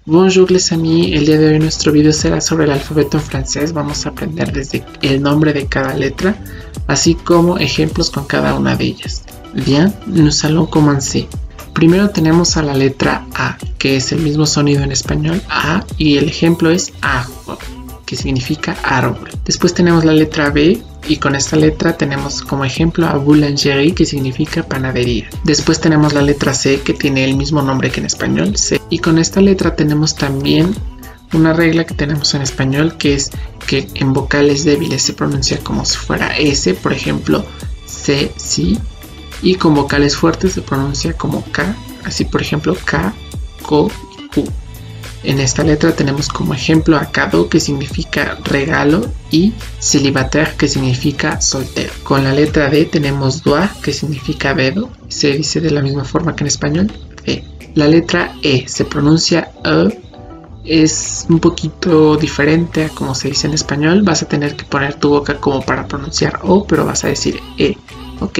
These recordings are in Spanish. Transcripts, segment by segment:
Bonjour les amis, el día de hoy nuestro video será sobre el alfabeto en francés. Vamos a aprender desde el nombre de cada letra, así como ejemplos con cada una de ellas. Bien, nous allons commencer. Primero tenemos a la letra A, que es el mismo sonido en español, A, y el ejemplo es arbre, que significa árbol. Después tenemos la letra B, y con esta letra tenemos como ejemplo a boulangerie, que significa panadería. Después tenemos la letra C, que tiene el mismo nombre que en español, C. Y con esta letra tenemos también una regla que tenemos en español, que es que en vocales débiles se pronuncia como si fuera S, por ejemplo, C, sí. Y con vocales fuertes se pronuncia como K, así por ejemplo K, Ko y Ku. En esta letra tenemos como ejemplo a cadeau, que significa regalo, y célibataire, que significa soltero. Con la letra D tenemos doigt, que significa dedo, se dice de la misma forma que en español, D. La letra E se pronuncia E, es un poquito diferente a como se dice en español. Vas a tener que poner tu boca como para pronunciar O, pero vas a decir E, ¿ok?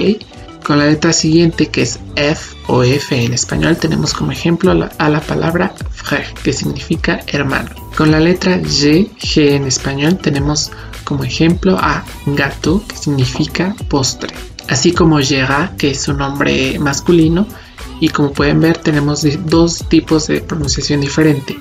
Con la letra siguiente, que es F o F en español, tenemos como ejemplo a la palabra frère, que significa hermano. Con la letra G en español, tenemos como ejemplo a gâteau, que significa postre. Así como Gérard, que es un nombre masculino, y como pueden ver tenemos dos tipos de pronunciación diferente.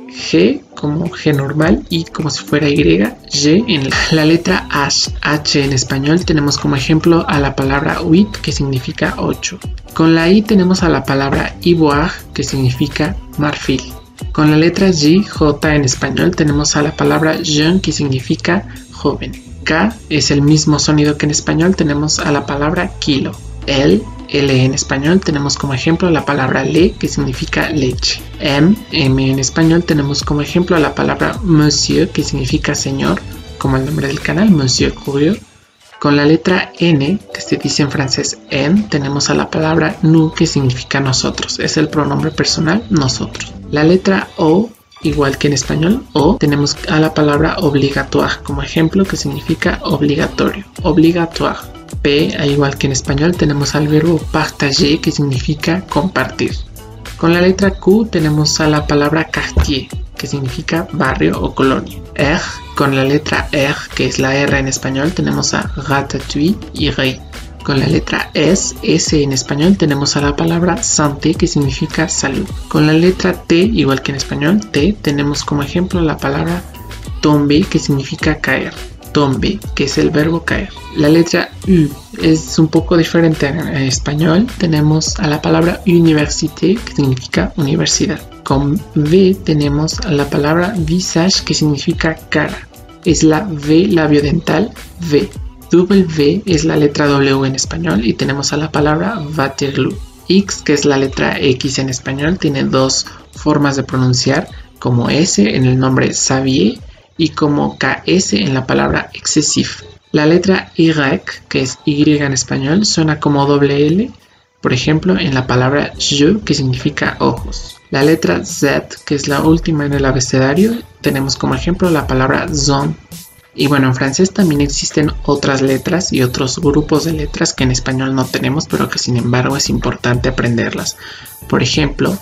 G como G normal y como si fuera Y, G en la letra H en español tenemos como ejemplo a la palabra huit, que significa 8. Con la I tenemos a la palabra ivoire, que significa marfil. Con la letra J en español tenemos a la palabra jeune, que significa joven. K es el mismo sonido que en español, tenemos a la palabra kilo. L en español tenemos como ejemplo la palabra lait, que significa leche. M en español tenemos como ejemplo a la palabra monsieur, que significa señor, como el nombre del canal, Monsieur Courier. Con la letra N, que se dice en francés en, tenemos a la palabra nous, que significa nosotros, es el pronombre personal nosotros. La letra O, igual que en español, O, tenemos a la palabra obligatoire como ejemplo, que significa obligatorio, obligatoire. P, igual que en español, tenemos al verbo partager, que significa compartir. Con la letra Q tenemos a la palabra quartier, que significa barrio o colonia. R, con la letra R, que es la R en español, tenemos a ratatouille y rey. Con la letra S en español, tenemos a la palabra santé, que significa salud. Con la letra T, igual que en español, T, tenemos como ejemplo la palabra tomber, que significa caer. Tomber, que es el verbo caer. La letra U es un poco diferente en español. Tenemos a la palabra université, que significa universidad. Con V tenemos a la palabra visage, que significa cara. Es la V labiodental, V. W es la letra W en español y tenemos a la palabra Waterloo. X, que es la letra X en español, tiene dos formas de pronunciar, como S en el nombre Xavier y como KS en la palabra excessif. La letra Y, que es Y en español, suena como doble L, por ejemplo en la palabra je, que significa ojos. La letra Z, que es la última en el abecedario, tenemos como ejemplo la palabra zone. Y bueno, en francés también existen otras letras y otros grupos de letras que en español no tenemos, pero que sin embargo es importante aprenderlas. Por ejemplo,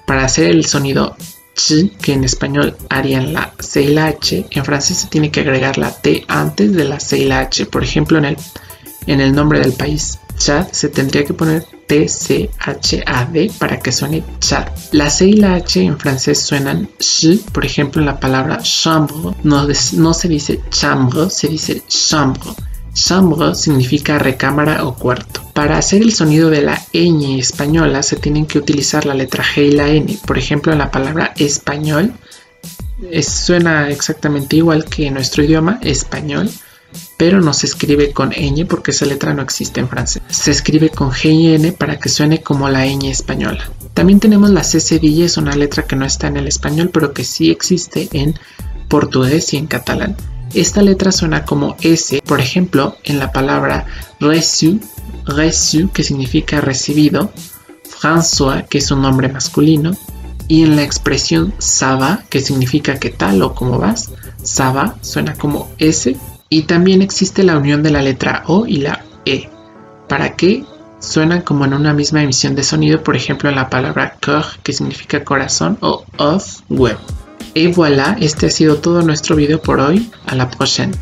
para hacer el sonido ch, que en español harían la C y la H, en francés se tiene que agregar la T antes de la C y la H. Por ejemplo, en el nombre del país Chad se tendría que poner T-C-H-A-D para que suene Chad. La C y la H en francés suenan sh, por ejemplo en la palabra chambre no se dice chambre, se dice chambre. Chambre significa recámara o cuarto. Para hacer el sonido de la ñ española se tienen que utilizar la letra G y la N. Por ejemplo, en la palabra español suena exactamente igual que en nuestro idioma, español, pero no se escribe con ñ porque esa letra no existe en francés. Se escribe con G y N para que suene como la ñ española. También tenemos la C cedilla, es una letra que no está en el español, pero que sí existe en portugués y en catalán. Esta letra suena como S, por ejemplo, en la palabra reçu, que significa recibido, François, que es un nombre masculino, y en la expresión ça va, que significa qué tal o cómo vas, ça va suena como S Y también existe la unión de la letra O y la E, para que suenan como en una misma emisión de sonido, por ejemplo en la palabra cœur, que significa corazón, o œuf, huevo. Et voilà, este ha sido todo nuestro video por hoy. A la prochaine.